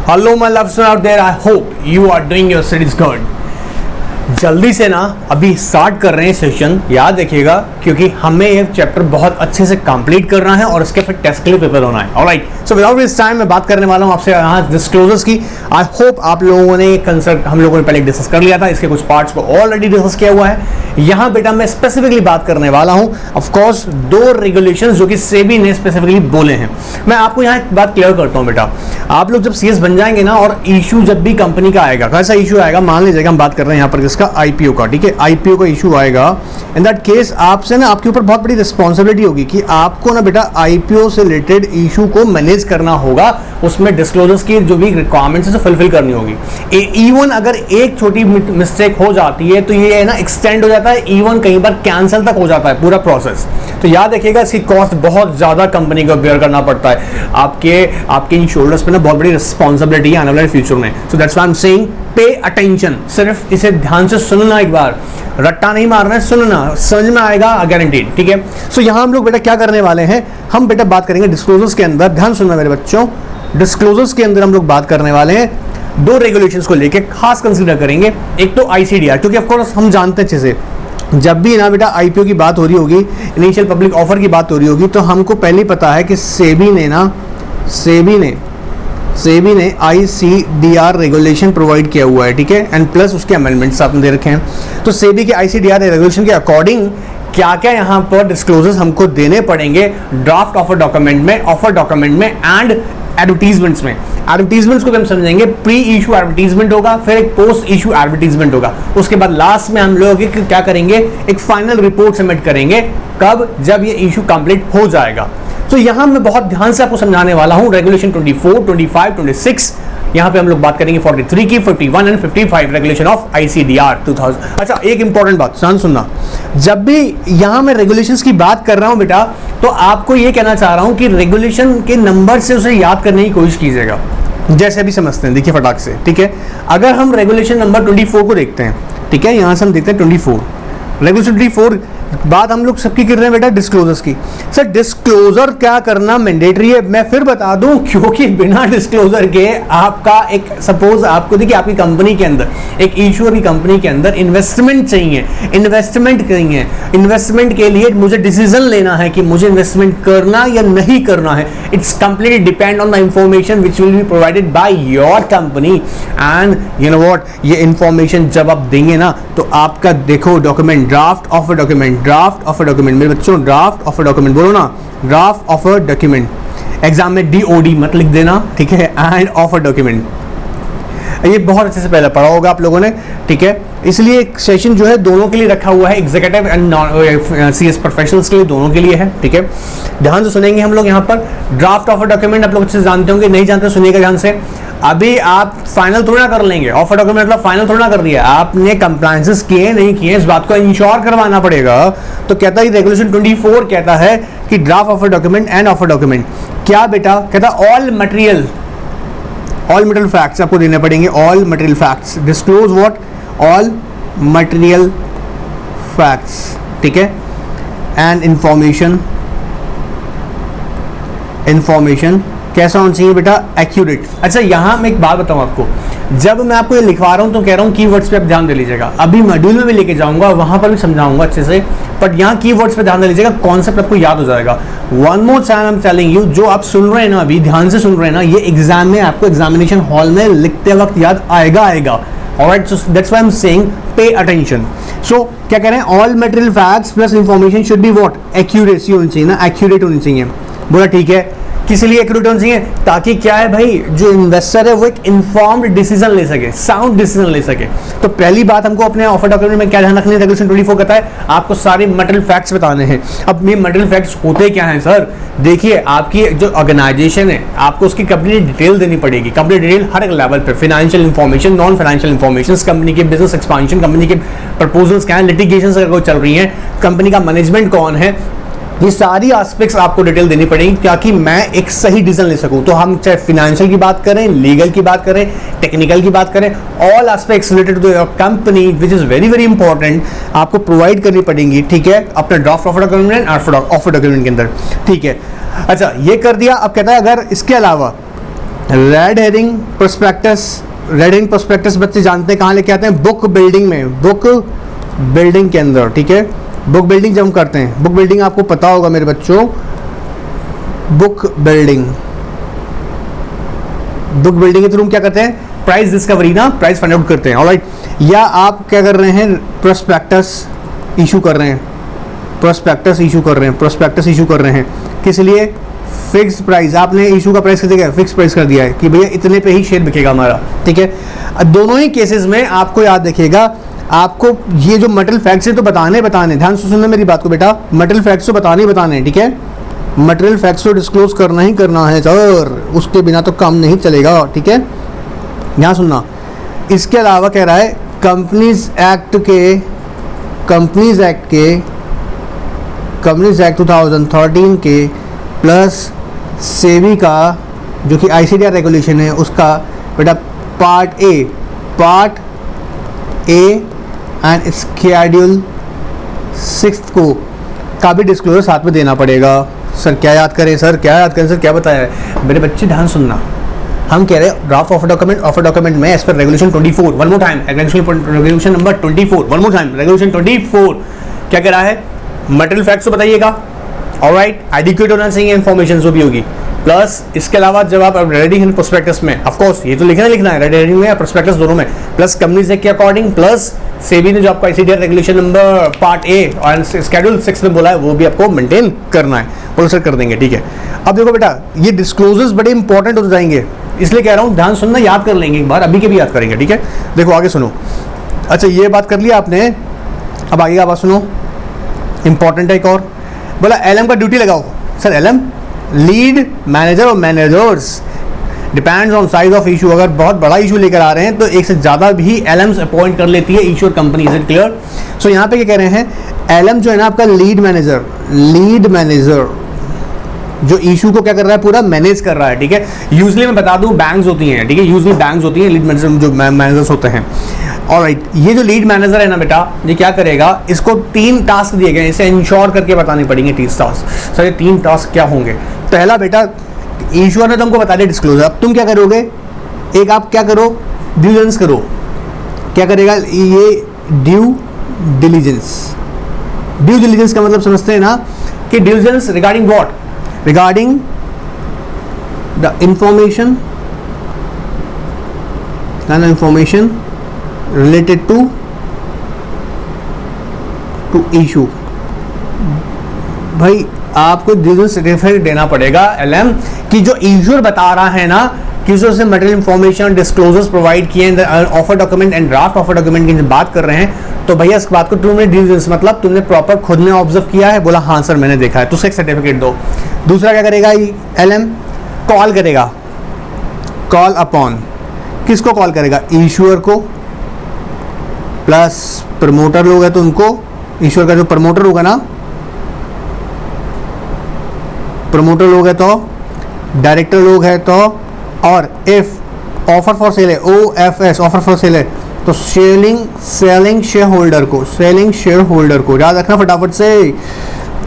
Hello my loves out there, I hope you are doing your studies good. जल्दी से ना अभी start कर रहे हैं सेशन, याद रखिएगा क्योंकि हमें ये चैप्टर बहुत अच्छे से कंप्लीट करना है और उसके फिर टेस्ट के लिए प्रिपेयर होना है। Alright, so without this time मैं बात करने वाला हूँ आपसे यहाँ डिस्क्लोजर्स की। आई होप आप लोगों ने कंसर्ट हम लोगों ने पहले डिस्कस कर लिया था, इसके कुछ पार्ट्स को ऑलरेडी डिस्कस किया हुआ है। यहाँ बेटा मैं स्पेसिफिकली बात करने वाला हूँ ऑफकोर्स दो रेगुलेशंस जो कि सेबी ने स्पेसिफिकली बोले हैं। मैं आपको यहाँ एक बात क्लियर करता हूँ बेटा, आप लोग जब सीएस बन जाएंगे ना और इशू जब भी कंपनी का आएगा, कैसा इशू आएगा, मान लीजिएगा हम बात कर रहे हैं यहाँ पर किसका, आईपीओ का, ठीक है, आईपीओ का इशू आएगा। इन दैट केस आपसे ना आपके ऊपर बहुत बड़ी रिस्पॉन्सिबिलिटी होगी कि आपको ना बेटा आईपीओ से रिलेटेड इशू को मैनेज करना होगा, उसमें डिस्क्लोजर्स की जो भी रिक्वायरमेंट्स है फुलफिल करनी होगी। इवन अगर एक छोटी मिस्टेक हो जाती है तो ये ना एक्सटेंड हो जाता है, इवन कई बार कैंसिल तक हो जाता है पूरा प्रोसेस। तो याद रखिएगा इसकी कॉस्ट बहुत ज्यादा कंपनी को बेयर करना पड़ता है, आपके इन शोल्डर्स पे ना बहुत बड़ी रिस्पॉन्सिबिलिटी है आने वाले फ्यूचर में। So that's why I am saying pay attention, सिर्फ इसे ध्यान से सुनना, एक बार रट्टा नहीं मारना है, सुनना, समझ में आएगा गारंटीड, ठीक है। सो यहाँ हम लोग बेटा क्या करने वाले हैं, हम बेटा बात करेंगे डिस्क्लोजर्स के अंदर, ध्यान सुनना मेरे बच्चों, डिस्क्लोजर्स के अंदर हम लोग बात करने वाले हैं दो रेगुलेशंस को लेके खास कंसीडर करेंगे। एक तो आईसीडीआर, क्योंकि ऑफकोर्स हम जानते हैं अच्छे से जब भी ना बेटा आईपीओ की बात हो रही होगी, इनिशियल पब्लिक ऑफर की बात हो रही होगी, तो हमको पहले पता है कि सेबी ने आईसीडीआर रेगुलेशन प्रोवाइड किया हुआ है, ठीक है, एंड प्लस उसके अमेंडमेंट्स आपने दे रखे हैं। तो सेबी के आईसीडीआर रेगुलेशन के अकॉर्डिंग क्या क्या यहाँ पर डिस्क्लोजर्स हमको देने पड़ेंगे ड्राफ्ट ऑफर डॉक्यूमेंट में, ऑफर डॉक्यूमेंट में एंड एडवर्टीजमेंट्स में। एडवर्टीजमेंट्स को भी हम समझेंगे, प्री इशू एडवर्टीजमेंट होगा, फिर एक पोस्ट इशू एडवर्टीजमेंट होगा, उसके बाद लास्ट में हम लोग क्या करेंगे, एक फाइनल रिपोर्ट सबमिट करेंगे, कब, जब ये इशू कंप्लीट हो जाएगा। तो यहां मैं बहुत ध्यान से आपको समझाने वाला हूं रेगुलेशन 24, 25, 26, यहां पे हम लोग बात करेंगे 43 की, 51 एंड 55 रेगुलेशन ऑफ आईसीडीआर 2000। अच्छा, एक इंपॉर्टेंट बात ध्यान सुनना, जब भी यहां मैं रेगुलेशंस की बात कर रहा हूं बेटा, तो आपको ये कहना चाह रहा हूं कि रेगुलेशन के नंबर से उसे याद करने की कोशिश कीजिएगा, जैसे अभी समझते हैं, देखिए फटाक से, ठीक है। अगर हम रेगुलेशन नंबर 24 को देखते हैं, ठीक है, यहां से हम देखते हैं 24 रेगुलेशन 24, बात हम लोग सबकी कर रहे हैं बेटा डिस्क्लोजर्स की। सर डिस्क्लोजर क्या करना मैंडेटरी है, मैं फिर बता दूं, क्योंकि बिना डिस्क्लोजर के आपका एक सपोज आपको देखिए आपकी कंपनी के अंदर, एक इश्यूअर की कंपनी के अंदर इन्वेस्टमेंट चाहिए, इन्वेस्टमेंट के लिए मुझे डिसीजन लेना है कि मुझे इन्वेस्टमेंट करना या नहीं करना है। It's completely depend on the information which will be provided by your company and you know what, ये इंफॉर्मेशन जब आप देंगे ना तो आपका देखो document, draft of a document मेरे बच्चों, ड्राफ्ट ऑफ अ डॉक्यूमेंट बोलो ना, draft of a document, exam में डीओडी मत लिख देना, ठीक है, एंड ऑफ अ डॉक्यूमेंट, ये बहुत अच्छे से पहले पढ़ा होगा आप लोगों ने, ठीक है। इसलिए एक सेशन जो है दोनों के लिए रखा हुआ है, एग्जीक्यूटिव एंड सीएस प्रोफेशनल्स के लिए, दोनों के लिए है, ठीक है। ध्यान से सुनेंगे हम लोग यहाँ पर ड्राफ्ट ऑफ अ डॉक्यूमेंट, आप लोग अच्छे से जानते होंगे, नहीं जानते सुनिएगा ध्यान से। अभी आप फाइनल थोड़ा कर लेंगे, ऑफर डॉक्यूमेंट मतलब फाइनल थोड़ा कर दिया, आपने कंप्लायंसेस किए नहीं किए, इस बात को इंश्योर करवाना पड़ेगा। तो कहता है रेगुलेशन 24 कहता है कि draft offer document and offer document क्या बेटा, कहता ऑल मटेरियल फैक्ट्स आपको देने पड़ेंगे, all material facts, disclose what, all material facts, ठीक है, एंड इंफॉर्मेशन कैसा होना चाहिए बेटा, एक्यूरेट। अच्छा यहाँ मैं एक बात बताऊँ आपको, जब मैं आपको ये लिखवा रहा हूँ तो कह रहा हूँ कीवर्ड्स पे आप ध्यान दे लीजिएगा, अभी मॉड्यूल में भी लेके जाऊंगा वहां पर भी समझाऊंगा अच्छे से, बट यहाँ कीवर्ड्स पे ध्यान दे लीजिएगा, कॉन्सेप्ट आपको याद हो जाएगा। One more time I am telling you, जो आप सुन रहे हैं ना, अभी ध्यान से सुन रहे हैं ना, ये एग्जाम में आपको एग्जामिनेशन हॉल में लिखते वक्त याद आएगा। Alright, so that's why I'm saying pay attention. So क्या कह रहे हैं, all material facts plus information should be what, accuracy होनी चाहिए ना, accurate होनी चाहिए। बोला ठीक है, किस लिए एक्यूरेट होना चाहिए, ताकि क्या है भाई, जो इन्वेस्टर है वो एक इन्फॉर्म्ड डिसीजन ले सके, साउंड डिसीजन ले सके। तो पहली बात हमको अपने ऑफर डॉक्यूमेंट में क्या ध्यान रखनी है, रेगुलेशन 24 कहता है आपको सारे मटेरियल फैक्ट्स बताने हैं। अब ये मटेरियल फैक्ट्स होते क्या हैं सर, देखिए आपकी जो ऑर्गेनाइजेशन है आपको उसकी कंप्लीट डिटेल देनी पड़ेगी, कंप्लीट डिटेल हर एक लेवल पे, financial information, non financial information, company के बिजनेस एक्सपांशन, कंपनी के प्रपोजल्स क्या है, लिटिगेशन अगर कोई चल रही है, कंपनी का मैनेजमेंट कौन है, ये सारी एस्पेक्ट्स आपको डिटेल देनी पड़ेगी ताकि मैं एक सही डिसीजन ले सकूं। तो हम चाहे फाइनेंशियल की बात करें, लीगल की बात करें, टेक्निकल की बात करें, all aspects related to your company which is very very important आपको प्रोवाइड करनी पड़ेंगी, ठीक है, अपने draft offer document offer document के अंदर, ठीक है। अच्छा ये कर दिया। अब कहता है अगर इसके अलावा red herring prospectus, red herring prospectus बच्चे जानते हैं कहाँ लेके आते हैं, बुक बिल्डिंग में, बुक बिल्डिंग के अंदर, ठीक है। बुक बिल्डिंग जब हम करते हैं, बुक बिल्डिंग आपको पता होगा मेरे बच्चों, बुक बिल्डिंग, बुक बिल्डिंग के थ्रू हम क्या करते हैं, प्राइस डिस्कवरी ना, प्राइस फाइंड आउट करते हैं, ऑलराइट। या आप क्या कर रहे हैं, प्रोस्पेक्टस इशू कर रहे हैं, प्रोस्पेक्टस इशू कर रहे हैं, प्रोस्पेक्टस इशू कर रहे हैं, किस लिए, फिक्स प्राइस, आपने इशू का प्राइस कर दिया, फिक्स प्राइस कर दिया है कि भैया इतने पे ही शेयर बिकेगा हमारा, ठीक है। दोनों ही केसेस में आपको याद रखिएगा, आपको ये जो मटेरियल फैक्ट्स है तो बताने, ध्यान से सुनना मेरी बात को बेटा, मटेरियल फैक्ट्स तो बताने, ठीक है। मटेरियल फैक्ट्स को डिस्क्लोज करना ही करना है सर, उसके बिना तो काम नहीं चलेगा, ठीक है। यहाँ सुनना, इसके अलावा कह रहा है कंपनीज एक्ट 2013 के प्लस सेबी का जो कि ICDR रेगुलेशन है उसका बेटा पार्ट ए एंड शेड्यूल 6 को का भी डिस्क्लोजर साथ में देना पड़ेगा। सर क्या याद करें, सर क्या बताया है, मेरे बच्चे ध्यान सुनना, हम कह रहे हैं ड्राफ्ट ऑफर डॉक्यूमेंट में as per regulation 24, one more time, regulation number 24, one more time, regulation 24 क्या कह रहा है, मटेरियल फैक्ट्स तो बताइएगा, ऑलराइट, एडिक्वेट होना चाहिए इन्फॉर्मेशन जो भी होगी, प्लस इसके अलावा जब आप रेड हेरिंग प्रोस्पेक्टस में, ऑफ कोर्स ये तो लिखना है रेड हेरिंग में या प्रोस्पेक्टस दोनों में, प्लस कंपनीज एक्ट के अकॉर्डिंग, प्लस सेबी ने जो आपको ICDR regulation number part A और शेड्यूल 6 में बोला है वो भी आपको मेंटेन करना है, बोलो सर कर देंगे, ठीक है। अब देखो बेटा ये डिस्क्लोजर्स बड़े इंपॉर्टेंट हो जाएंगे, इसलिए कह रहा हूँ ध्यान सुनना, याद कर लेंगे एक बार, अभी के भी याद करेंगे, ठीक है। देखो आगे सुनो, अच्छा ये बात कर लिया आपने, अब आगे का बात सुनो, इंपॉर्टेंट है एक और, बोला LM का ड्यूटी लगाओ, सर LM लीड मैनेजर और managers depends on size of issue, अगर बहुत बड़ा इशू लेकर आ रहे हैं तो एक से ज़्यादा भी LMs अपॉइंट कर लेती है इशूर कंपनी, इज इट क्लियर। सो यहाँ पे क्या कह रहे हैं, LM जो है ना आपका लीड मैनेजर जो इशू को क्या कर रहा है, पूरा मैनेज कर रहा है, ठीक है। यूजली मैं बता दूं बैंक्स होती हैं, ठीक है, यूजली बैंक्स होती हैं, लीड मैनेजर जो मैनेजर्स होते हैं, ऑलराइट। ये जो लीड मैनेजर है ना बेटा, ये क्या करेगा, इसको 3 टास्क दिए गए, इसे इंश्योर करके बताने पड़ेंगे 30 टास्क। सर ये 3 टास्क क्या होंगे, पहला बेटा इशूअर ने तुमको बता दिया डिस्क्लोजर, अब तुम क्या करोगे, एक आप क्या करो, ड्यू डिलिजेंस करो, क्या करेगा ये ड्यू डिलिजेंस का मतलब समझते हैं ना कि diligence regarding what, regarding the information related to issue. भाई आपको डिलिजेंस सर्टिफिकेट देना पड़ेगा LM कि जो इशूअर बता रहा है ना कि उससे मटेरियल इंफॉर्मेशन डिस्क्लोजर्स प्रोवाइड किए offer document and draft offer document की बात कर रहे हैं, तो भैया इस बात को तुमने डिलिजेंस मतलब तुमने प्रॉपर खुद ने ऑब्जर्व किया है, बोला हाँ सर मैंने देखा है, तो उसका सर्टिफिकेट दो। दूसरा क्या करेगा LM, कॉल करेगा, कॉल अपॉन, किसको कॉल करेगा, इशूअर को, प्लस प्रमोटर लोग है तो उनको, इशूअर का जो प्रमोटर होगा ना, प्रमोटर लोग है तो, डायरेक्टर लोग है तो, और इफ ऑफर फॉर सेल है OFS, ऑफर फॉर सेल है तो सेलिंग शेयर होल्डर को याद रखना फटाफट से।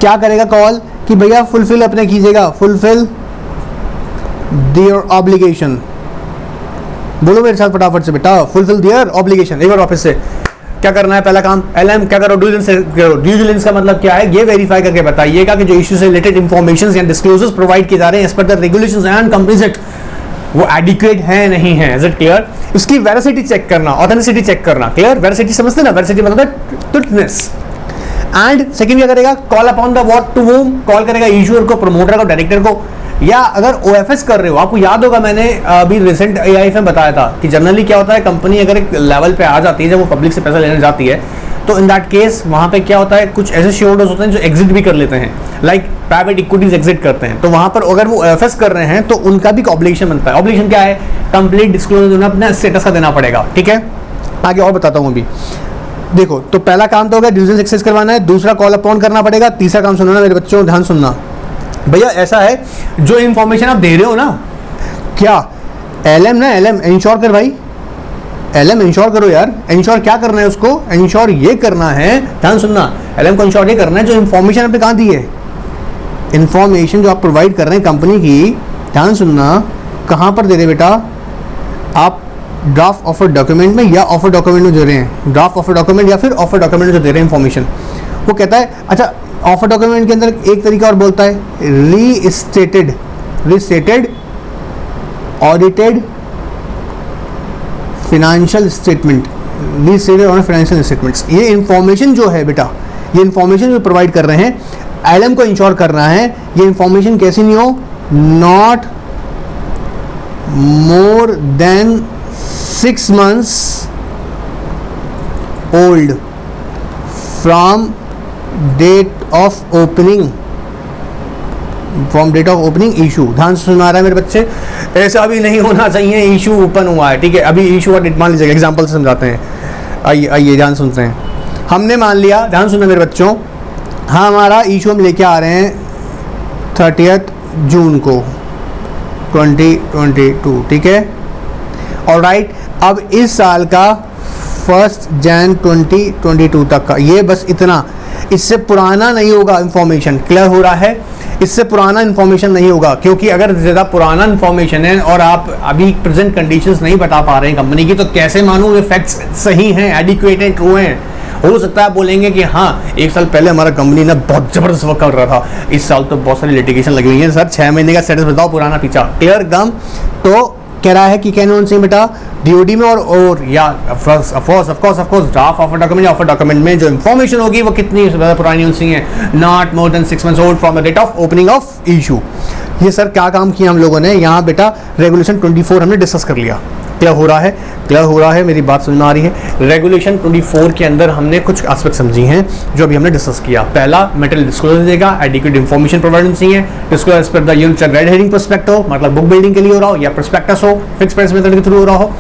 क्या करेगा कॉल कि भैया फुलफिल अपने कीजिएगा, फुलफिल देयर ऑब्लिगेशन, बोलो मेरे साथ फटाफट से बेटा, फुलफिल देयर ऑब्लिगेशन। एक बार वापस से क्या करना है, पहला काम LM क्या करो, ड्यू डिलिजेंस का मतलब क्या है, ये वेरीफाई करके बताइएगा कि जो इशू से रिलेटेड इंफॉर्मेशन या डिस्क्लोजर्स प्रोवाइड किए जा रहे हैं एज पर the regulations and companies act वो एडिक्वेट है नहीं है, इज इट क्लियर। उसकी वेरासिटी चेक करना, ऑथेंटिसिटी चेक करना, क्लियर, वेरासिटी समझते ना, वेरासिटी मतलब ट्रुथनेस। एंड सेकंड क्या करेगा, call upon the what, to whom, call करेगा इशूअर को, प्रमोटर को, डायरेक्टर को, या अगर OFS कर रहे हो, आपको याद होगा मैंने अभी रिसेंट AIF में बताया था कि जनरली क्या होता है, कंपनी अगर एक लेवल पे आ जाती है जब वो पब्लिक से पैसा लेने जाती है, तो इन दैट केस वहाँ पे क्या होता है, कुछ ऐसे शेयर होल्डर्स होते हैं जो एग्जिट भी कर लेते हैं, लाइक प्राइवेट इक्विटीज एग्जिट करते हैं, तो वहाँ पर अगर वो OFS कर रहे हैं तो उनका भी ऑब्लिगेशन बनता है। ऑब्लिगेशन क्या है, कंप्लीट डिस्क्लोजर अपने स्टेटस का देना पड़ेगा, ठीक है। आगे और बताता हूँ अभी, देखो तो पहला काम तो होगा डिलिजेंस एक्सेस करवाना है, दूसरा कॉल अपॉन करना पड़ेगा, तीसरा काम सुनना मेरे बच्चों, ध्यान सुनना भैया, ऐसा है जो इन्फॉर्मेशन आप दे रहे हो ना, क्या LM ना, LM इंश्योर कर भाई, LM इंश्योर करो यार, इंश्योर क्या करना है उसको, इंश्योर ये करना है, ध्यान सुनना, LM को इंश्योर ये करना है जो इन्फॉर्मेशन आपने कहाँ दी है, इन्फॉर्मेशन जो आप प्रोवाइड कर रहे हैं कंपनी की, ध्यान सुनना, कहाँ पर दे रहे बेटा, आप ड्राफ्ट ऑफर डॉक्यूमेंट में या ऑफर डॉक्यूमेंट में दे रहे हैं, ड्राफ्ट ऑफर डॉक्यूमेंट या फिर ऑफर डॉक्यूमेंट में जो दे रहे हैं इन्फॉर्मेशन, वो कहता है अच्छा ऑफर डॉक्यूमेंट के अंदर एक तरीका और बोलता है restated audited financial statement, restated on financial statements. ये इन्फॉर्मेशन जो है बेटा, ये इन्फॉर्मेशन जो प्रोवाइड कर रहे हैं, एलएम को इंश्योर करना है ये इन्फॉर्मेशन कैसी नहीं हो, not more than 6 months old from date of opening, from date of opening issue. ध्यान से सुना रहा है मेरे बच्चे, ऐसा भी नहीं होना चाहिए इशू ओपन हुआ है, ठीक है, अभी इशू का डेट मान लीजिएगा, एग्जांपल से समझाते हैं। आइए आइए ध्यान सुनते हैं। हमने मान लिया, ध्यान सुनना मेरे बच्चों, हाँ हमारा इशू हम लेके आ रहे हैं 30 जून को 2022, ठीक है, ऑलराइट। अब इस साल का 1 जनवरी 2022 तक का, ये बस इतना, इससे पुराना नहीं होगा इन्फॉर्मेशन, क्लियर हो रहा है, इससे पुराना इन्फॉर्मेशन नहीं होगा, क्योंकि अगर ज़्यादा पुराना इन्फॉर्मेशन है और आप अभी प्रेजेंट कंडीशंस नहीं बता पा रहे हैं कंपनी की, तो कैसे मानूं ये फैक्ट्स सही हैं, एडिक्वेट हैं, ट्रू हैं। हो सकता है बोलेंगे कि हाँ 1 साल पहले हमारा कंपनी ना बहुत ज़बरदस्त वर्क कर रहा था, इस साल तो बहुत सारी लिटिगेशन लगी हुई है, सर 6 महीने का स्टेटस बताओ पुराना पीछा, क्लियर एकदम। तो कह रहा है कि कैन होना चाहिए बेटा डीओडी में और या of course draft offer document या ऑफर डॉक्यूमेंट में जो इन्फॉर्मेशन होगी वो कितनी ज़्यादा पुरानी होनी चाहिए, not more than 6 months old from the date of opening of issue. ये सर क्या काम किया हम लोगों ने यहाँ बेटा, रेगुलेशन 24 हमने डिस्कस कर लिया, क्लियर हो रहा है, क्लियर हो रहा है, मेरी बात समझ में आ रही है। रेगुलेशन 24 के अंदर हमने कुछ एस्पेक्ट समझी हैं जो अभी हमने डिस्कस किया। पहला मटेरियल डिस्क्लोजर देगा, एडिक्वेट इन्फॉर्मेशन प्रोवाइड चाहिए, डिस्क्लोजर एज पर the unit red herring perspective, मतलब बुक बिल्डिंग के लिए हो रहा हो या प्रोस्पेक्टस हो, फिक्स प्राइस मेथड के थ्रू हो रहा हो,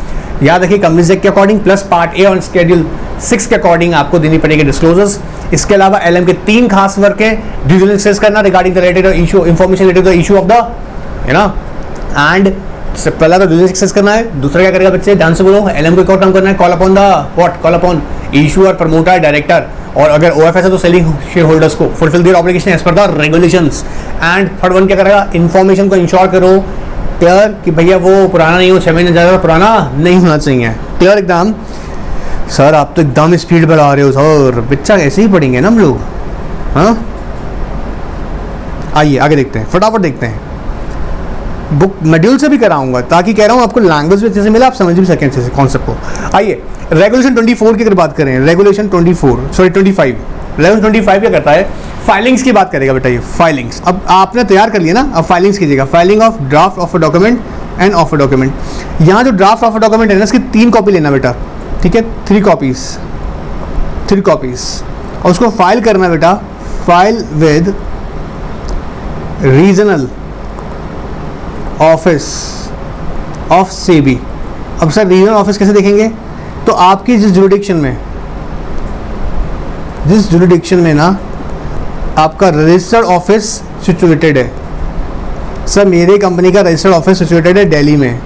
याद रखिए कंपनीज एक्ट के अकॉर्डिंग प्लस पार्ट ए और शेड्यूल 6 के अकॉर्डिंग आपको देनी पड़ेगी डिस्क्लोजर्स। इसके अलावा एलएम के 3 खास वर्क है, ड्यू डिलिजेंस करना regarding the related issue, information related the issue of the, है ना, एंड से पहला तो डिलिजेंस एक्सेस करना है, दूसरा क्या करेगा बच्चे, ध्यान से बोलो, एलएम को एक और काम करना है, call upon the what, call upon issue और प्रमोटर डायरेक्टर, और अगर ओएफएस है तो सेलिंग शेयर होल्डर्स को फुलफिल देयर ऑब्लिगेशन एज पर the regulations. And third one क्या करेगा, इन्फॉर्मेशन को इंश्योर करो, क्लियर, कि भैया वो पुराना नहीं हो, 6 महीने ज़्यादा पुराना नहीं होना चाहिए, क्लियर एकदम। सर आप तो एकदम स्पीड पर आ रहे हो सर, बच्चा ऐसे ही पढ़ेंगे ना हम लोग, हाँ। आइए आगे देखते हैं, फटाफट देखते हैं, बुक मॉड्यूल से भी कराऊंगा ताकि कह रहा हूँ आपको लैंग्वेज भी अच्छे से मिला, आप समझ भी सकें अच्छे से कॉन्सेप्ट को। आइए रेगुलेशन 24 की अगर बात करें, रेगुलेशन 25 रेगुलेशन 25 क्या करता है, फाइलिंग्स की बात करेगा बेटा, ये फाइलिंग्स। अब आपने तैयार कर लिया ना, अब फाइलिंग्स कीजिएगा, filing of draft offer document and offer document. यहाँ जो ड्राफ्ट ऑफर डॉक्यूमेंट है ना, इसकी 3 कॉपी लेना बेटा, ठीक है, 3 कॉपीज, और उसको फाइल करना बेटा, file with regional office of SEBI. अब सर रीजनल ऑफिस कैसे देखेंगे, तो आपकी जिस जुरिडिक्शन में ना आपका रजिस्टर्ड ऑफिस सिचुएटेड है, सर मेरे कंपनी का रजिस्टर्ड ऑफिस सिचुएटेड है दिल्ली में,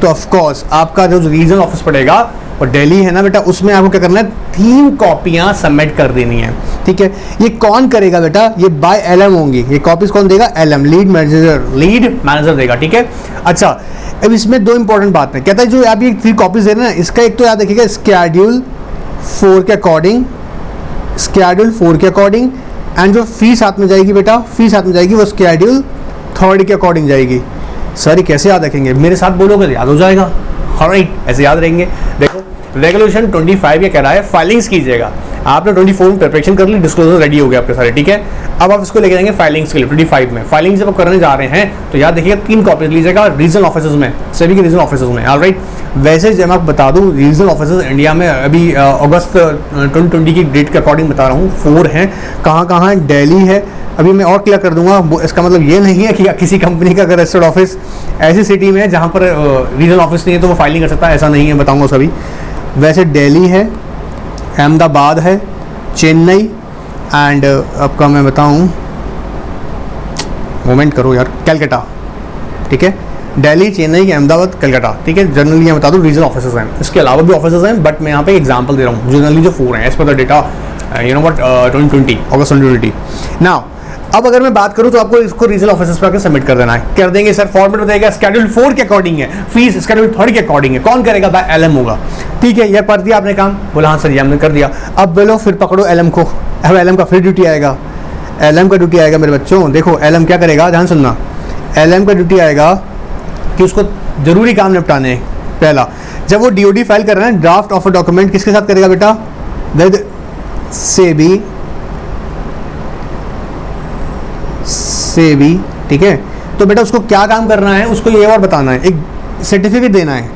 तो ऑफ कोर्स आपका जो रीजनल ऑफिस पड़ेगा और दिल्ली है ना बेटा, उसमें आपको क्या करना है, 3 कॉपियां सबमिट कर देनी है, ठीक है। ये कौन करेगा बेटा, ये बाय एलएम होंगी, ये कॉपीज कौन देगा, एलएम, लीड मैनेजर देगा, ठीक है। अच्छा अब इसमें 2 इंपॉर्टेंट बात है, कहता है जो आप ये 3 कॉपीज दे रहे हैं ना, इसका एक तो याद रखिएगा शेड्यूल 4 के अकॉर्डिंग, एंड जो फीस साथ में जाएगी बेटा, फीस साथ में जाएगी वो शेड्यूल 3 के अकॉर्डिंग जाएगी। सर ये कैसे याद रखेंगे, मेरे साथ बोलोगे तो याद हो जाएगा, ऑलराइट, ऐसे याद रहेंगे। देखो रेगुलेशन 25 ये कह रहा है फाइलिंग्स कीजिएगा, आपने 24 में प्रिपरेशन कर ली, डिस्क्लोजर रेडी हो गया आपके सारे, ठीक है। अब आप इसको लेके जाएंगे फाइलिंग्स के लिए 25 में। फाइलिंग जब आप करने जा रहे हैं तो याद देखिएगा 3 कॉपीज लीजिएगा रीजनल ऑफिसेज में, सभी के रीजनल ऑफिसेज में, ऑलराइट। वैसे जब मैं आपको बता दूं रीजनल ऑफिसेज इंडिया में अभी अगस्त 2020 की डेट के अकॉर्डिंग बता रहा हूँ 4 हैं। कहाँ दिल्ली है, अभी मैं और क्लियर कर दूंगा, इसका मतलब ये नहीं है कि किसी कंपनी का अगर रजिस्टर्ड ऑफिस ऐसी सिटी में है जहाँ पर रीजनल ऑफिस नहीं है तो वो फाइलिंग कर सकता है, ऐसा नहीं है, बताऊँगा सभी। वैसे दिल्ली है, अहमदाबाद है, चेन्नई, एंड आपका मैं बताऊं, मोमेंट करो यार, कलकत्ता, ठीक है। दिल्ली, चेन्नई, अहमदाबाद, कलकत्ता, ठीक है। जनरली मैं बता दूं रीजनल ऑफिसेज हैं, इसके अलावा भी ऑफिसेज हैं, बट मैं यहाँ पे एग्जांपल दे रहा हूँ, जनरली जो 4 हैं एज पर द डेटा 2020 अगस्त 2020। नाउ अब अगर मैं बात करूं तो आपको इसको रीजनल ऑफिसर्स पर आकर सबमिट कर देना है, कर देंगे सर, फॉर्मेट बताएगा शेड्यूल 4 के अकॉर्डिंग है, फीस शेड्यूल 3 के अकॉर्डिंग है, कौन करेगा भाई, एलएम होगा। ठीक है, ये कर दिया आपने काम, बोला हाँ सर ये हमने कर दिया। अब बोलो फिर पकड़ो एलएम को, अब एलएम का फिर ड्यूटी आएगा, एलएम का ड्यूटी आएगा मेरे बच्चों, देखो एलएम क्या करेगा, ध्यान सुनना, एलएम का ड्यूटी आएगा कि उसको जरूरी काम निपटाने हैं। पहला, जब वो डीओडी फाइल कर रहे हैं, ड्राफ्ट ऑफ अ डॉक्यूमेंट किसके साथ करेगा बेटा, विद सेबी, ठीक है। तो बेटा उसको क्या काम करना है, उसको ये और बताना है, एक सर्टिफिकेट देना है,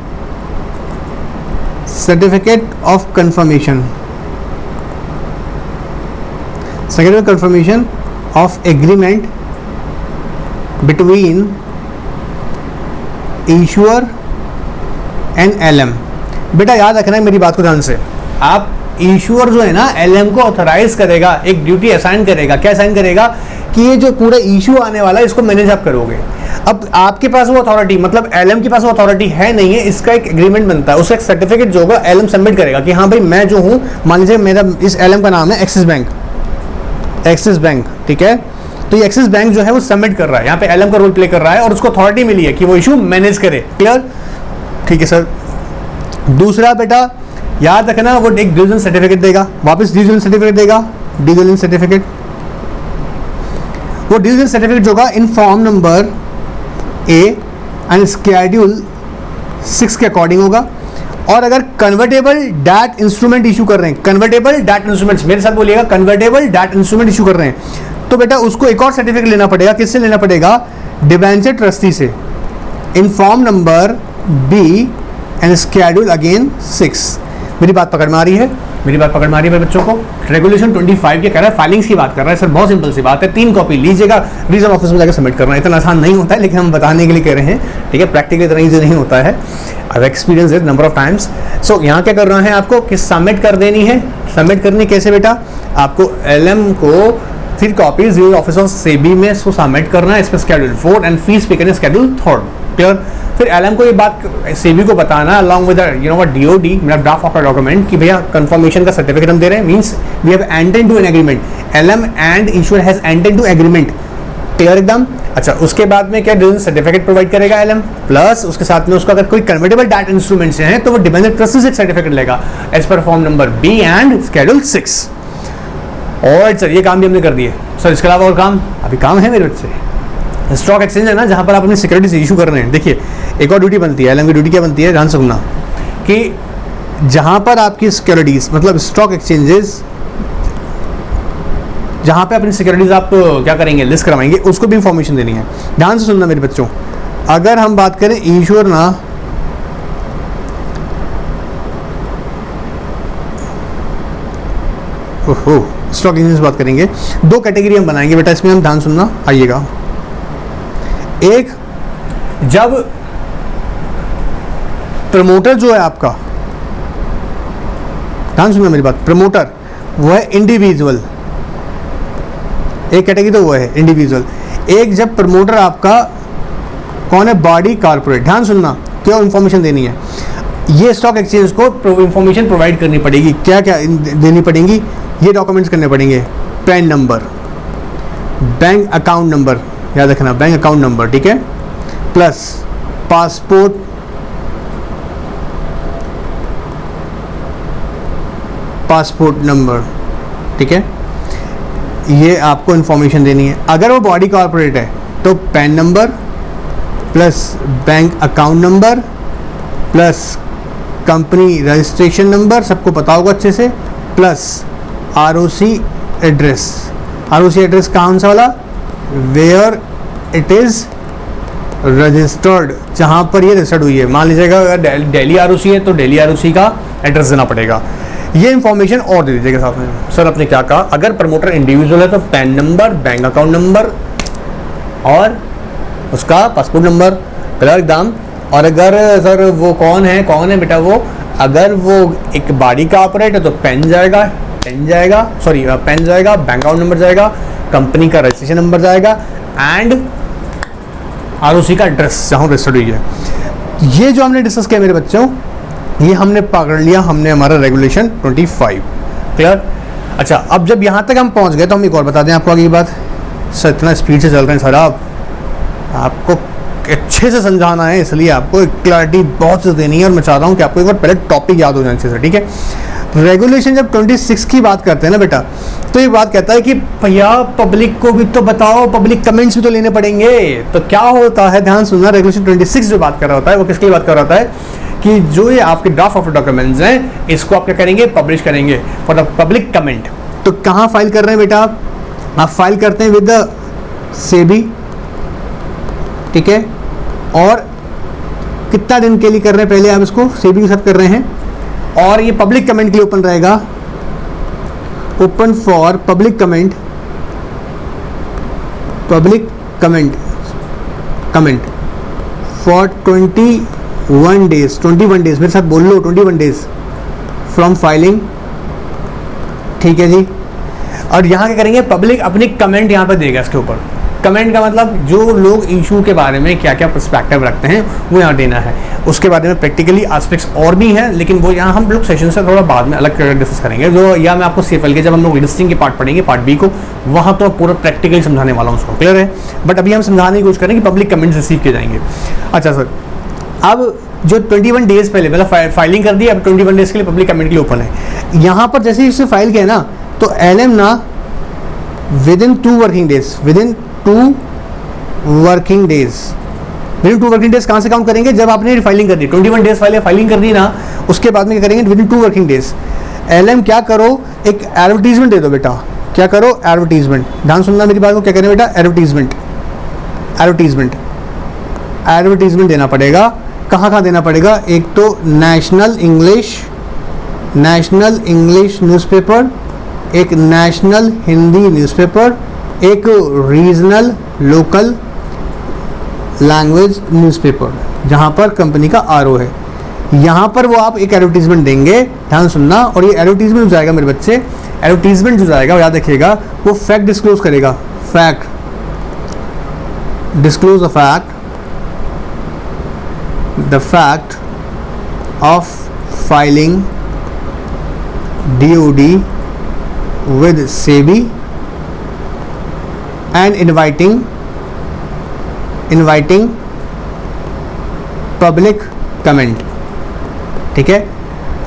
certificate of confirmation, certificate confirmation of agreement between issuer and LM. बेटा याद रखना है मेरी बात को ध्यान से, आप इशूअर जो है ना एलएम को ऑथराइज करेगा, एक ड्यूटी असाइन करेगा, क्या असाइन करेगा कि ये जो पूरा इशू आने वाला है इसको मैनेज आप करोगे। अब आपके पास वो अथॉरिटी, मतलब एलएम के पास वो अथॉरिटी है नहीं है, इसका एक एग्रीमेंट बनता है, उसका एक सर्टिफिकेट जो होगा एलएम सबमिट करेगा कि हाँ भाई मैं जो हूँ, मान लीजिए मेरा इस एलएम का नाम है एक्सिस बैंक, एक्सिस बैंक, ठीक है। तो ये एक्सिस बैंक जो है वो सबमिट कर रहा है, यहाँ पे एलएम का रोल प्ले कर रहा है और उसको अथॉरिटी मिली है कि वो इशू मैनेज करे। क्लियर, ठीक है सर। दूसरा बेटा याद रखना, वो एक डिविजन सर्टिफिकेट देगा, वापस डिविजन सर्टिफिकेट देगा, डिविजन सर्टिफिकेट, वो डिविजन सर्टिफिकेट जो होगा इन form number A and schedule 6 के अकॉर्डिंग होगा। और अगर कन्वर्टेबल डेट इंस्ट्रूमेंट इशू कर रहे हैं, कन्वर्टेबल डेट इंस्ट्रूमेंट्स, मेरे साथ बोलिएगा, कन्वर्टेबल डेट इंस्ट्रूमेंट इशू कर रहे हैं, तो बेटा उसको एक और सर्टिफिकेट लेना पड़ेगा, किससे लेना पड़ेगा, डिबेंचर ट्रस्टी से, in form number B and schedule again 6। मेरी बात पकड़ में आ रही है, मेरी बात पकड़ में आ रही है मेरे बच्चों को। रेगुलेशन 25 के कह रहा है, फाइलिंग्स की बात कर रहा है सर, बहुत सिंपल सी बात है, 3 कॉपी लीजिएगा, रीजन ऑफिस में जाकर सबमिट करना है, इतना आसान नहीं होता है, लेकिन हम बताने के लिए कह रहे हैं, ठीक है, प्रैक्टिकली इतना ईजी नहीं होता है, अब एक्सपीरियंस है नंबर ऑफ टाइम्स। सो यहाँ क्या कर रहा है आपको कि सबमिट कर देनी है, सबमिट करनी कैसे बेटा, आपको एलएम को फिर copy regional office of SEBI में इसको सबमिट करना है, इस पर शेड्यूल 4 एंड फीस पे करना शेड्यूल 3। क्लियर, फिर एलएम को ये बात सेबी को बताना अलॉन्ग विद डीओडी, मेरा ड्राफ्ट ऑफ डॉक्यूमेंट, कि भैया कंफर्मेशन का सर्टिफिकेट हम दे रहे हैं, means we have entered into an agreement, LM and issuer has entered into agreement. Clear एकदम। अच्छा, उसके बाद में क्या डिविजन सर्टिफिकेट प्रोवाइड करेगा एलएम, प्लस उसके साथ में उसको अगर कोई कन्वर्टेबल डेट इंस्ट्रूमेंट्स हैं तो वो डिबेंचर ट्रस्टी से सर्टिफिकेट लेगा as per form number B and schedule 6। और सर ये काम भी हमने कर दिए सर, इसके अलावा और काम अभी काम है मेरे बच्चे। स्टॉक एक्सचेंज है ना, जहाँ पर आप अपनी सिक्योरिटीज इशू कर रहे हैं, देखिए एक और ड्यूटी बनती है, एलएम की ड्यूटी क्या बनती है, ध्यान से सुनना, कि जहाँ पर आपकी सिक्योरिटीज, मतलब स्टॉक एक्सचेंजेस जहाँ पे अपनी सिक्योरिटीज आप क्या करेंगे, लिस्ट करवाएंगे, उसको भी इंफॉर्मेशन देनी है। ध्यान से सुनना मेरे बच्चों, अगर हम बात करें इशूअर ना, ओहो स्टॉक एक्सचेंज बात करेंगे, 2 कैटेगरी हम बनाएंगे बेटा, इसमें हम ध्यान सुनना, आइएगा। एक, जब प्रमोटर जो है आपका, ध्यान सुनना मेरी बात, प्रमोटर वो है इंडिविजुअल, एक कैटेगरी तो वो है इंडिविजुअल। एक जब प्रमोटर आपका कौन है, बॉडी कॉर्पोरेट। ध्यान सुनना, क्या इंफॉर्मेशन देनी है, ये स्टॉक एक्सचेंज को इंफॉर्मेशन प्रोवाइड करनी पड़ेगी, क्या क्या देनी पड़ेंगी, ये डॉक्यूमेंट्स करने पड़ेंगे, pan number, bank account number, याद रखना बैंक अकाउंट नंबर, ठीक है, प्लस पासपोर्ट, पासपोर्ट नंबर, ठीक है, ये आपको इंफॉर्मेशन देनी है। अगर वो बॉडी कॉर्पोरेट है तो pan number plus bank account number plus company registration number, सबको पता होगा अच्छे से, plus ROC address. ROC address कौन सा वाला, वेयर इट इज़ रजिस्टर्ड, जहाँ पर ये रजिस्टर्ड हुई है। मान लीजिएगा अगर दिल्ली आरओसी है तो दिल्ली आरओसी का एड्रेस देना पड़ेगा। ये इंफॉर्मेशन और दे दीजिएगा साथ में। सर आपने क्या कहा, अगर प्रमोटर इंडिविजुअल है तो pan number, bank account number और उसका पासपोर्ट नंबर, क्लियर एकदम। और अगर सर वो कौन है बेटा, वो अगर वो एक बॉडी का ऑपरेट है तो पैन जाएगा, पैन जाएगा, बैंक अकाउंट नंबर जाएगा, कंपनी का रजिस्ट्रेशन नंबर जाएगा एंड आरओसी का एड्रेस जहाँ रजिस्टर्ड हुई है। ये जो हमने डिस्कस किया मेरे बच्चों, ये हमने पकड़ लिया, हमने हमारा रेगुलेशन 25। क्लियर। अच्छा, अब जब यहाँ तक हम पहुँच गए तो हम एक और बता दें आपको आगे की बात, सर इतना स्पीड से चल रहे हैं सर, आपको अच्छे से समझाना है, इसलिए आपको क्लैरिटी बहुत से देनी है और मैं चाहता हूँ कि आपको एक बार पहले टॉपिक याद हो जाए अच्छे से, ठीक है। रेगुलेशन जब 26 की बात करते हैं ना बेटा, तो ये बात कहता है कि भैया पब्लिक को भी तो बताओ, पब्लिक कमेंट्स भी तो लेने पड़ेंगे। तो क्या होता है, ध्यान सुनना, रेगुलेशन 26 जो बात कर रहा होता है वो किसकी बात कर रहा होता है कि जो ये आपके ड्राफ्ट ऑफ डॉक्यूमेंट्स हैं इसको आप क्या करेंगे, पब्लिश करेंगे फॉर द पब्लिक कमेंट। तो कहाँ फाइल कर रहे हैं बेटा, आप फाइल करते हैं विद द सेबी, ठीक है। और कितना दिन के लिए कर रहे हैं, पहले आप इसको सेबी के साथ कर रहे हैं, और ये पब्लिक कमेंट के लिए ओपन रहेगा, open for public comment, public comment, comment for 21 days, 21 days मेरे साथ बोल लो, 21 डेज फ्रॉम फाइलिंग, ठीक है जी। और यहाँ क्या करेंगे, पब्लिक अपनी कमेंट यहाँ पर देगा इसके ऊपर। कमेंट का मतलब जो लोग इशू के बारे में क्या क्या पर्सपेक्टिव रखते हैं वो यहाँ देना है। उसके बारे में प्रैक्टिकली एस्पेक्ट्स और भी हैं, लेकिन वो यहाँ हम लोग सेशन से थोड़ा बाद में अलग डिस्कस करेंगे, जो या मैं आपको सीएफएल के जब हम लोग लिस्टिंग के पार्ट पढ़ेंगे, पार्ट बी को, वहाँ तो पूरा प्रैक्टिकली समझाने वाला हूँ उसको, क्लियर है। बट अभी हम समझाने की कोशिश करेंगे कि पब्लिक कमेंट्स रिसीव किए जाएंगे। अच्छा सर, अब जो 21 डेज पहले मतलब फाइलिंग कर दी, अब 21 डेज के लिए पब्लिक कमेंट के लिए ओपन है। यहाँ पर जैसे इससे फाइल किया ना, तो एलएम ना with in 2 working days, with in 2 working days, with in 2 working days कहाँ से काउंट करेंगे, जब आपने फाइलिंग कर दी, 21 डेज पहले फाइलिंग कर दी ना, उसके बाद में क्या करेंगे, with in 2 working days. LM क्या करो, एक एडवर्टीजमेंट दे दो बेटा, क्या करो, एडवर्टीजमेंट, ध्यान सुनना मेरी बात को, क्या करें बेटा, एडवर्टीजमेंट, एडवर्टीजमेंट, एडवर्टीजमेंट देना पड़ेगा। कहाँ कहाँ देना पड़ेगा, एक तो नेशनल इंग्लिश न्यूज़पेपर, एक नेशनल हिंदी न्यूज़पेपर, एक रीजनल लोकल लैंग्वेज न्यूज़पेपर, जहाँ पर कंपनी का आरओ है, यहाँ पर वो आप एक एडवर्टीजमेंट देंगे, ध्यान सुनना। और ये एडवर्टीजमेंट जो जाएगा मेरे बच्चे, एडवर्टीजमेंट जो जाएगा याद रखिएगा, वो फैक्ट डिस्क्लोज करेगा, fact disclose the fact, the fact of filing DOD with SEBI and inviting public comment, ठीक है।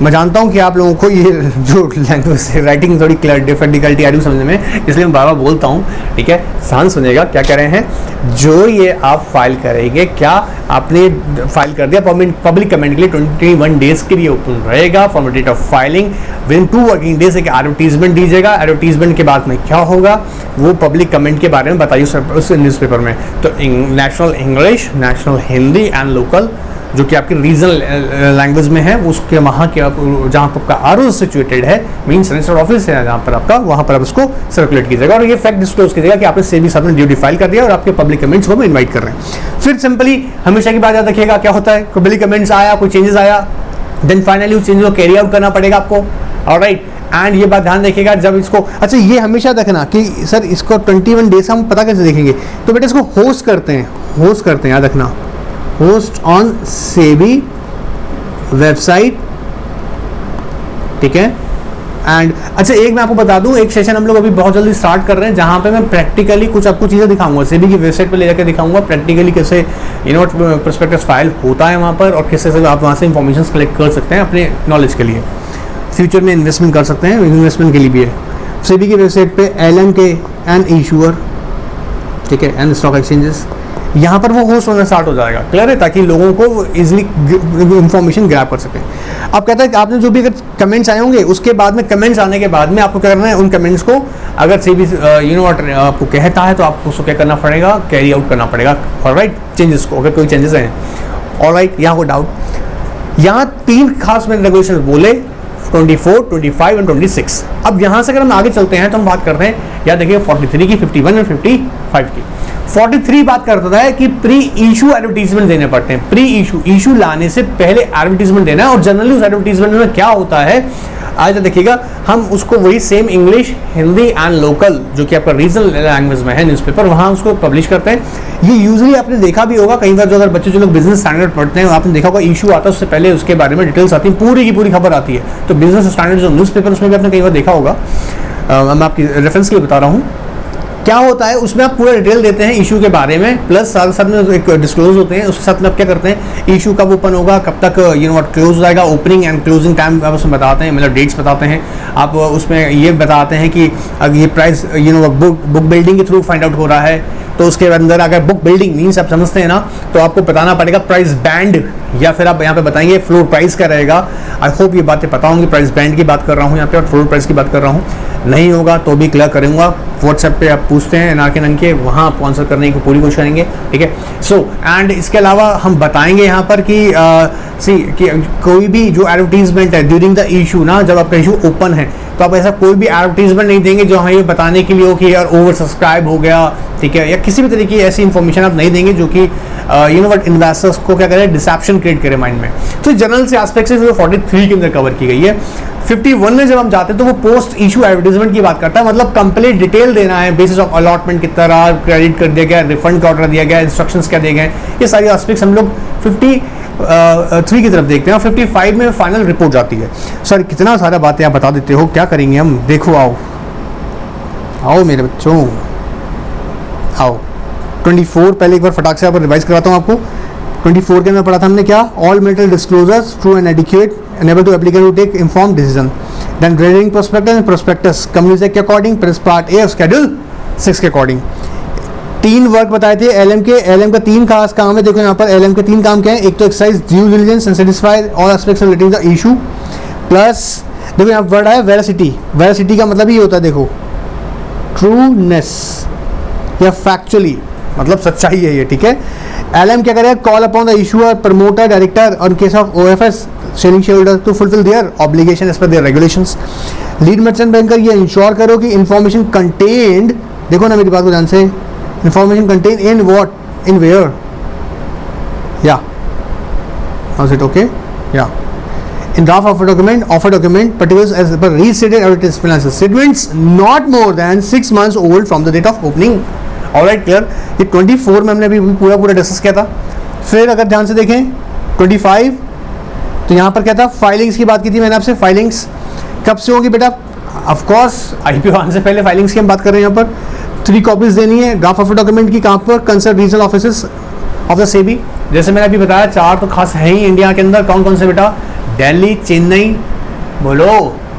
मैं जानता हूँ कि आप लोगों को ये जो लैंग्वेज से राइटिंग थोड़ी डिफिकल्टी आ रही है समझने में, इसलिए मैं बार बार बोलता हूँ, ठीक है। ध्यान सुनिएगा क्या कह रहे हैं, जो ये आप फाइल करेंगे, क्या आपने फाइल कर दिया, पब्लिक कमेंट के लिए 21 डेज के लिए ओपन रहेगा from date of filing, within 2 working days एक एडवर्टीजमेंट दीजिएगा। एडवर्टीजमेंट के बाद में क्या होगा, वो पब्लिक कमेंट के बारे में बताइए उस न्यूज़पेपर में। तो national English, national Hindi and local, जो कि आपकी रीजनल लैंग्वेज में है, उसके वहाँ के जहाँ पर आपका आरओ सिचुएटेड है, मीन्स रजिस्टर्ड ऑफिस है जहाँ पर आपका, वहाँ पर आप उसको सर्कुलेट कीजिएगा और ये फैक्ट डिस्क्लोज कीजिएगा कि आपने सेबी साथ में ड्यूटी फाइल कर दिया और आपके पब्लिक कमेंट्स को भी इन्वाइट कर रहे हैं। फिर सिंपली हमेशा की बात याद रखिएगा, क्या होता है, पब्लिक कमेंट्स आया, कोई चेंजेस आया, देन फाइनली उस चेंजेस को कैरी आउट करना पड़ेगा आपको, ऑलराइट। एंड ये बात ध्यान रखिएगा जब इसको, अच्छा ये हमेशा देखना कि सर इसको 21 डेज हम पता कैसे देखेंगे, तो बेटा इसको होस्ट करते हैं, याद रखना, होस्ट ऑन सेबी वेबसाइट, ठीक है। एंड अच्छा एक मैं आपको बता दूं, एक सेशन हम लोग अभी बहुत जल्दी स्टार्ट कर रहे हैं जहां पे मैं प्रैक्टिकली कुछ आपको चीज़ें दिखाऊंगा, सेबी की वेबसाइट पे ले जाकर दिखाऊंगा प्रैक्टिकली कैसे प्रोस्पेक्टस फाइल होता है वहां पर, और किस तरह से आप वहां से इंफॉर्मेशन कलेक्ट कर सकते हैं अपने नॉलेज के लिए, फ्यूचर में इन्वेस्टमेंट कर सकते हैं, इन्वेस्टमेंट के लिए भी है। सेबी की वेबसाइट पे एलएम के एंड इशूअर, ठीक है, एंड स्टॉक एक्सचेंजेस, यहाँ पर वो होस्ट होना स्टार्ट हो जाएगा, क्लियर है, ताकि लोगों को इजीली इंफॉर्मेशन ग्रैब कर सकें। अब कहता है कि आपने जो भी अगर कमेंट्स आए होंगे, उसके बाद में कमेंट्स आने के बाद में आपको क्या करना है, उन कमेंट्स को अगर सेबी आपको कहता है तो आपको उसको क्या करना पड़ेगा, कैरी आउट करना पड़ेगा, ऑलराइट, चेंजेस को, अगर कोई चेंजेस हैं, ऑलराइट। यहाँ को डाउट, यहाँ 3 खास मैंने रेगुलेशन बोले, 24, 25 और 26। अब यहाँ से अगर हम आगे चलते हैं तो हम बात करते हैं, या देखिए 43 की, 51 और 55 की। 43 बात करता है कि प्री इशू एडवर्टीजमेंट देने पड़ते हैं, प्री इशू लाने से पहले एडवर्टीजमेंट देना है, और जनरली उस एडवर्टीजमेंट में क्या होता है, आज देखिएगा हम उसको वही same English, Hindi and local, जो कि आपका रीजनल लैंग्वेज में है न्यूज़पेपर, वहाँ उसको पब्लिश करते हैं। ये यूजुअली आपने देखा भी होगा कई बार, जो अगर बच्चे जो लोग बिजनेस स्टैंडर्ड पढ़ते हैं, आपने देखा होगा इशू आता है उससे पहले उसके बारे में डिटेल्स आती है, पूरी की पूरी खबर आती है। तो बिजनेस स्टैंडर्ड जो न्यूज़पेपर उसमें भी आपने कई बार देखा होगा, मैं आपकी रेफरेंस के लिए बता रहा हूँ। क्या होता है उसमें आप पूरा डिटेल देते हैं इशू के बारे में, प्लस साथ साथ में एक डिस्क्लोज होते हैं, उसके साथ में आप क्या करते हैं इशू कब ओपन होगा, कब तक क्लोज हो जाएगा, ओपनिंग एंड क्लोजिंग टाइम आप उसमें बताते हैं, मतलब डेट्स बताते हैं। आप उसमें ये बताते हैं कि अगर ये प्राइस बुक बिल्डिंग के थ्रू फाइंड आउट हो रहा है तो उसके अंदर अगर बुक बिल्डिंग मीन्स आप समझते हैं ना, तो आपको बताना पड़ेगा प्राइस बैंड, या फिर आप यहाँ पे बताएंगे फ्लोर प्राइस का रहेगा। आई होप ये बातें पता होंगी, प्राइस बैंड की बात कर रहा हूँ यहाँ पे और फ्लोर प्राइस की बात कर रहा हूँ। नहीं होगा तो भी क्लियर करूँगा, व्हाट्सएप पे आप पूछते हैं एनआर के नन के, वहाँ आप आंसर करने की पूरी कोशिश करेंगे, ठीक है। सो एंड इसके अलावा हम बताएंगे यहाँ पर कि कि कोई भी जो एडवर्टीजमेंट है ड्यूरिंग द इशू ना, जब आपका इशू ओपन है तो आप ऐसा कोई भी एडवर्टीजमेंट नहीं देंगे जो हमें ये बताने के लिए हो कि यार ओवर सब्सक्राइब हो गया, ठीक है, या किसी भी तरीके की ऐसी इन्फॉर्मेशन आप नहीं देंगे जो कि इन्वेस्टर्स को क्या करे, डिसेप्शन क्रिएट करे माइंड में। तो जनरल से एस्पेक्ट से 43 के अंदर कवर की गई है। 51 में जब हम जाते हैं तो वो पोस्ट इशू एडवर्टीजमेंट की बात करता है, मतलब कंप्लीट डिटेल देना है, बेसिस ऑफ अलॉटमेंट कितना रहा, क्रेडिट कर दिया गया, रिफंड का ऑर्डर दिया गया, इंस्ट्रक्शंस क्या दिए गए, ये सारी एस्पेक्ट्स हम लोग 53 की तरफ देखते हैं और 55 में फाइनल रिपोर्ट जाती है। सर कितना सारा बातें आप बता देते हो, क्या करेंगे हम, देखो आओ आओ मेरे बच्चों आओ। 24 पहले एक बार फटाक से रिवाइज कराता हूँ आपको। 24 के अंदर पढ़ा था हमने क्या, all metal disclosures true and adequate enable to applicant to take informed decision, then reading prospectus and prospectus companies के अकॉर्डिंग, पार्ट ए शेड्यूल 6 के अकॉर्डिंग। 3 वर्क बताए थे एलएम के। एलएम का 3 खास काम है, देखो यहाँ पर एलएम के 3 काम क्या है, एक तो exercise due diligence and satisfy all aspects relating the issue, plus देखो यहाँ वर्ड है वेरासिटी। वेरासिटी का मतलब ये होता है देखो ट्रूनेस या फैक्चुअली, मतलब सच्चाई है ये, ठीक है। एलएम क्या करेगा, call upon the issuer, promoter, director on case of OFS sharing shareholder to fulfil their obligation as per their regulations. Lead merchant banker ये इंश्योर करो कि इंफॉर्मेशन कंटेन्ड, देखो ना मेरी बात को ध्यान से, information contain in what, in where, या हाउ इज इट ओके, या in draft offer document particulars as per restated advertised financial statements not more than 6 months old from the date of opening। Alright clear. ये 24 में हमने अभी पूरा discuss किया था। फिर अगर ध्यान से देखें 25, तो यहाँ पर क्या था, फाइलिंग्स की बात की थी मैंने आपसे। फाइलिंग्स कब से होगी बेटा, ऑफ कोर्स आईपीओ आने से पहले फाइलिंग्स की हम बात कर रहे हैं। यहाँ पर 3 कॉपीज देनी है ड्राफ्ट ऑफर डॉक्यूमेंट की, कहाँ पर, concern regional office of the SEBI. जैसे मैंने अभी बताया 4 तो खास है ही इंडिया के अंदर, कौन कौन से बेटा, दिल्ली, चेन्नई, बोलो,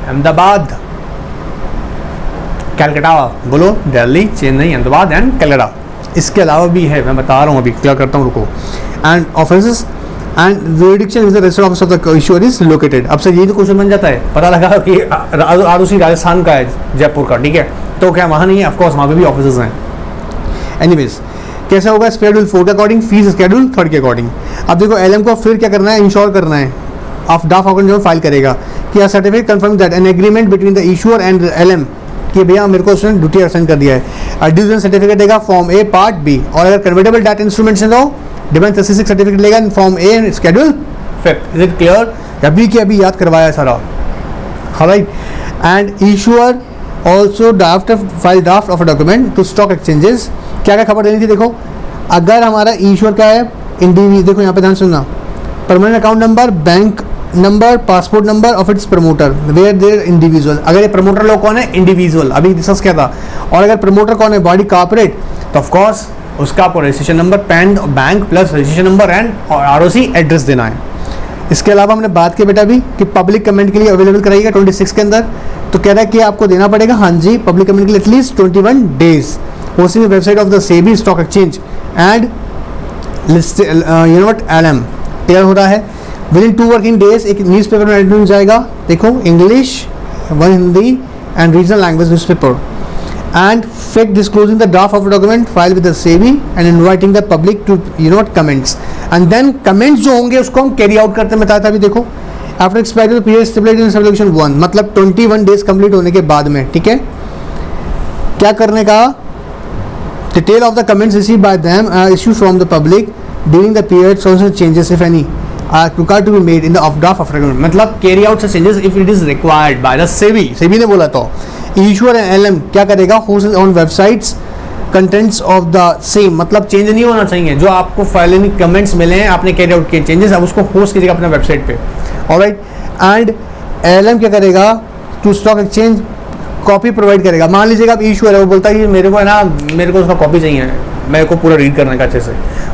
अहमदाबाद, कलकत्ता, बोलो, दिल्ली, चेन्नई, अहमदाबाद एंड कलकत्ता। इसके अलावा भी है, मैं बता रहा हूँ अभी, क्या करता हूँ रुको। And office and jurisdiction is the register office of the issuer is located. अब से ये तो क्वेश्चन बन जाता है, पता लगा कि आरओसी राजस्थान का है, जयपुर का, ठीक है, तो क्या वहाँ नहीं है, ऑफकोर्स वहाँ पे भी ऑफिस हैं। एनीवेज कैसा होगा, शेड्यूल 4 के अकॉर्डिंग, फीस शेड्यूल 3 के अकॉर्डिंग। अब देखो एलएम को फिर क्या करना है, इंश्योर करना है, ऑफ ड्राफ्ट ऑर्गन जो फाइल करेगा कि certificate confirm that an agreement between the issuer and LM, कि भैया मेरे को उसने ड्यूटी असाइन कर दिया है। डिविजन सर्टिफिकेट देगा फॉर्म ए पार्ट बी, और अगर कन्वर्टेबल डेट इंस्ट्रूमेंट्स हैं तो डिबेंचर 36 सर्टिफिकेट लेगा form A schedule 5। Is it clear, अभी के अभी याद करवाया सारा, right. And issuer also file draft of document to stock exchanges. क्या क्या खबर देनी थी, देखो अगर हमारा इशूअर क्या है, इंडिविजुअल, देखो यहाँ पे ध्यान सुनना, permanent account number, bank number, passport number of its promoter where they're individual. अगर ये प्रमोटर लोग कौन है, इंडिविजुअल, अभी डिस्कस किया था। और अगर प्रमोटर कौन है, बॉडी कॉर्पोरेट, तो ऑफ कोर्स उसका आपको registration number, pan, bank plus registration number and ROC address देना है। इसके अलावा हमने बात की बेटा भी कि पब्लिक कमेंट के लिए अवेलेबल कराइएगा 26 के अंदर, तो कह रहा है कि आपको देना पड़ेगा, हाँ जी, पब्लिक कमेंट के लिए at least 21 days. Hosting the website of the SEBI stock exchange and list LM clear हो रहा है। विद इन 2 वर्किंग डेज एक न्यूज़ पेपर में एडिट जाएगा, देखो English, 1 Hindi and regional language newspaper. And fit disclosing the draft of document file with the SEBI and inviting the public to comments. And then comments जो होंगे उसको हम carry out करते हैं, बताया था अभी, देखो after expiry period stipulated in subsection 1, मतलब 21 डेज कंप्लीट होने के बाद में, ठीक है, क्या करने का, detail of the comments received by them issued from the public during the period, so changes if any are required to be made in the draft of document, मतलब carry out such changes if it is required by the SEBI। SEBI ने बोला तो issuer and LM क्या करेगा, host on websites contents of the same, मतलब change नहीं होना चाहिए, जो आपको फाइलिंग कमेंट्स मिले हैं, आपने कैरी आउट किए चेंजेस, अब उसको होस्ट कीजिएगा अपने वेबसाइट पे, ऑलराइट। एंड LM क्या करेगा, to stock exchange copy provide करेगा। मान लीजिएगा आप इशू है, वो बोलता है कि मेरे को है ना, मेरे को उसका कॉपी चाहिए, मेरे को पूरा रीड करने का अच्छे से,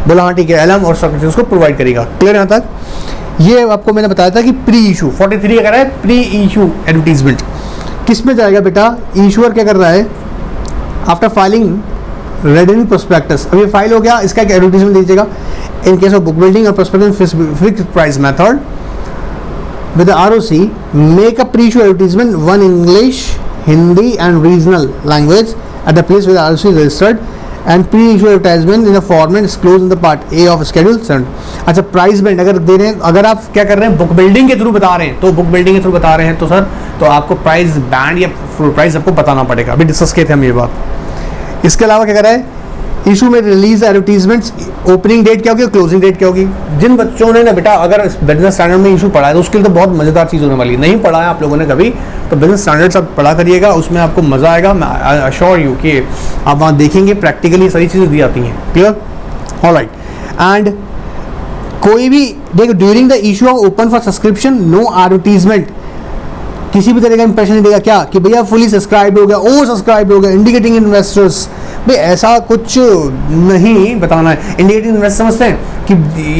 बोला हाँ ठीक है, एलएम और स्टॉक एक्सचेंज उसको प्रोवाइड करेगा। क्लियर यहाँ तक? ये आपको मैंने बताया था कि प्री इशू 43 क्या कर रहा है, प्री इशू एडवर्टीजमेंट किस में जाएगा बेटा, इशूअर क्या कर रहा है, आफ्टर फाइलिंग रेडनी प्रोस्पेक्टस, अभी फाइल हो गया, इसका एक एडवर्टीजमेंट दीजिएगा। In case of book building और prospectus fixed price method with the ROC, make a pre-issue advertisement, one English, Hindi and regional language at the place where the ROC is registered, and pre-issue advertisement in a format disclosed in the part A of Schedule 7। अच्छा, price band अगर दे रहे हैं, अगर आप क्या कर रहे हैं, बुक बिल्डिंग के थ्रू बता रहे हैं, तो बुक बिल्डिंग के थ्रू बता रहे हैं तो सर, तो आपको प्राइस बैंड या फुल प्राइस आपको बताना पड़ेगा। अभी डिस्कस किए थे हम ये बात। इसके अलावा क्या कर रहा है, इशू में रिलीज एडवर्टीजमेंट्स, ओपनिंग डेट क्या होगी, क्लोजिंग डेट क्या होगी। जिन बच्चों ने ना बेटा अगर बिजनेस स्टैंडर्ड में इशू पढ़ा है तो उसके लिए तो बहुत मजेदार चीज़ होने वाली है। नहीं पढ़ा है आप लोगों ने कभी, तो बिजनेस स्टैंडर्ड्स आप पढ़ा करिएगा, उसमें आपको मजा आएगा। मैं अश्योर यू कि आप वहाँ देखेंगे प्रैक्टिकली सारी चीज़ें दी जाती हैं। क्लियर? ऑलराइट। एंड कोई भी देखो, during the issue of open for subscription no advertisement, किसी भी तरह का इंप्रेशन नहीं देगा क्या कि भैया फुली सब्सक्राइब हो गया, ओ सब्सक्राइब हो गया, इंडिकेटिंग इन्वेस्टर्स, भाई ऐसा कुछ नहीं बताना है। इंडिकेटिंग इन्वेस्टर समझते हैं कि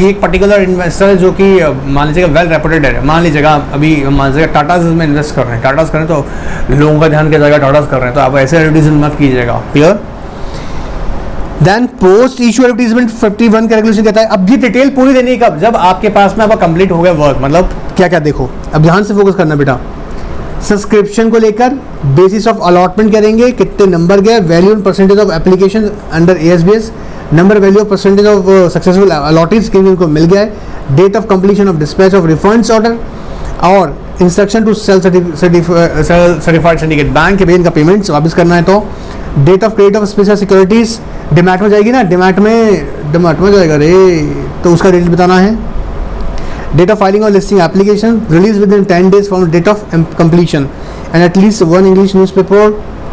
एक पर्टिकुलर इन्वेस्टर है जो कि मान लीजिएगा वेल रेपुटेड है, मान लीजिएगा अभी मान लीजिएगा टाटाज में इन्वेस्ट कर रहे हैं, टाटाज करें तो लोगों का ध्यान किया जाएगा, टाटाज कर रहे हैं, तो आप ऐसे एडवर्टीजमेंट मत कीजिएगा। Clear? Then post issue advertisement 51 का रेगुलेशन कहता है, अब ये डिटेल पूरी देनी कब, जब आपके पास में आपका कंप्लीट हो गया वर्क, मतलब क्या क्या देखो, अब ध्यान से फोकस करना बेटा। सब्सक्रिप्शन को लेकर बेसिस ऑफ अलॉटमेंट करेंगे, कितने नंबर गए, value and percentage of application under ASBS, number value of percentage of successful allottees किनको मिल गया है, date of completion of dispatch of refunds order, और instruction to self certified syndicate bank के इनका पेमेंट्स वापस करना है, तो date of credit of special securities, demat में जाएगी ना, डिमैट में जाएगा रे, तो उसका रेट बताना है। Date of filing or listing application, release within 10 days from the date of completion, and at least one English newspaper,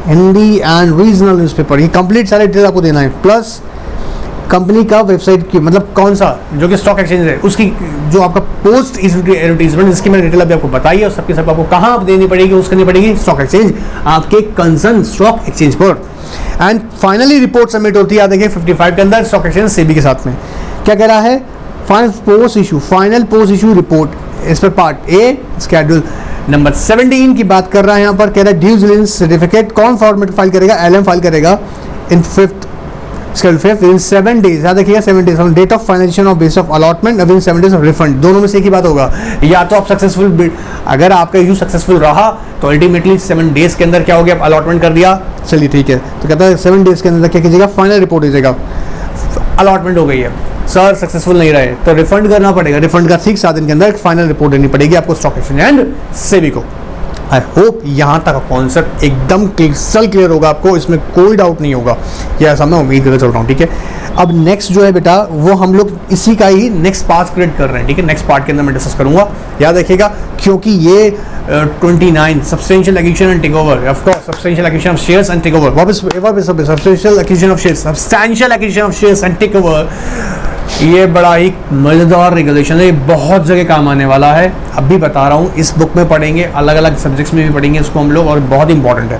Hindi and regional newspaper। ये कंप्लीट सारे डिटेल आपको देना है। प्लस कंपनी का वेबसाइट की, मतलब कौन सा जो कि स्टॉक एक्सचेंज है उसकी, जो आपका पोस्ट एडवर्टीजमेंट, इसकी मैंने डिटेल अभी आपको बताई है, और सबके सब आपको कहाँ आप देनी पड़ेगी, उसको करनी पड़ेगी स्टॉक एक्सचेंज, आपके कंसर्न स्टॉक एक्सचेंज पर। एंड फाइनली रिपोर्ट सबमिट होती है, देखिए 55 के अंदर स्टॉक एक्सचेंज सेबी के साथ में। क्या कह रहा है, फाइनल पोस्ट इशू रिपोर्ट, इस पर पार्ट ए शेड्यूल नंबर 17 की बात कर रहा है। यहाँ पर कह रहा है ड्यू डिलिजेंस सर्टिफिकेट कौन फॉर्मेट फाइल करेगा, LM फाइल करेगा इन 5th शेड्यूल 5 इन 7 डेज, याद रखिएगा 7 days from date of financial of base of allotment, अब इन 7 डेज ऑफ रिफंड। दोनों में से एक ही बात होगा, या तो आप सक्सेसफुल, अगर आपका इशू सक्सेसफुल रहा तो अल्टीमेटली 7 डेज के अंदर क्या हो गया, आप अलॉटमेंट कर दिया, चलिए ठीक है, तो कहता है 7 डेज के अंदर क्या कीजिएगा, फाइनल रिपोर्ट दीजिएगा, अलॉटमेंट हो गई है सर, सक्सेसफुल नहीं रहे तो रिफंड करना पड़ेगा, रिफंड का 6-7 दिन के अंदर फाइनल रिपोर्ट देनी पड़ेगी आपको स्टॉक एक्सचेंज एंड सेबी को। आई होप यहाँ तक कॉन्सेप्ट एकदम क्रिस्टल क्लियर होगा आपको, इसमें कोई डाउट नहीं होगा, ये ऐसा मैं उम्मीद करके चल रहा हूँ। ठीक है, अब नेक्स्ट जो है बेटा वो हम लोग इसी का ही नेक्स्ट पार्ट क्रिएट कर रहे हैं। ठीक है, नेक्स्ट पार्ट के अंदर मैं डिस्कस करूंगा, याद रखिएगा, क्योंकि ये 29 substantial acquisition and takeover, of course substantial acquisition of shares and takeover, वापस substantial acquisition of shares and takeover, ये बड़ा ही मजेदार रेगुलेशन है, ये बहुत जगह काम आने वाला है। अब भी बता रहा हूँ, इस बुक में पढ़ेंगे, अलग अलग सब्जेक्ट्स में भी पढ़ेंगे इसको हम लोग, और बहुत इंपॉर्टेंट है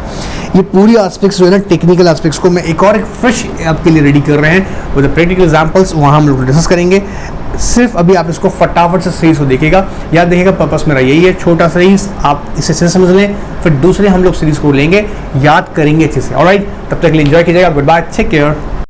ये पूरी एस्पेक्ट्स जो है ना, टेक्निकल एस्पेक्ट्स को मैं एक फ्रेश आपके लिए रेडी कर रहे हैं विद प्रैक्टिकल एग्जांपल्स, वहाँ हम लोग डिस्कस करेंगे। सिर्फ अभी आप इसको फटाफट से सीरीज को देखिएगा, याद देखिएगा, पर्पस मेरा यही है, छोटा सीरीज आप इसे अच्छे से समझ लें, फिर दूसरे हम लोग सीरीज को लेंगे, याद करेंगे अच्छे से। ऑलराइट, तब तक के लिए एंजॉय कीजिएगा, गुड बाय, टेक केयर।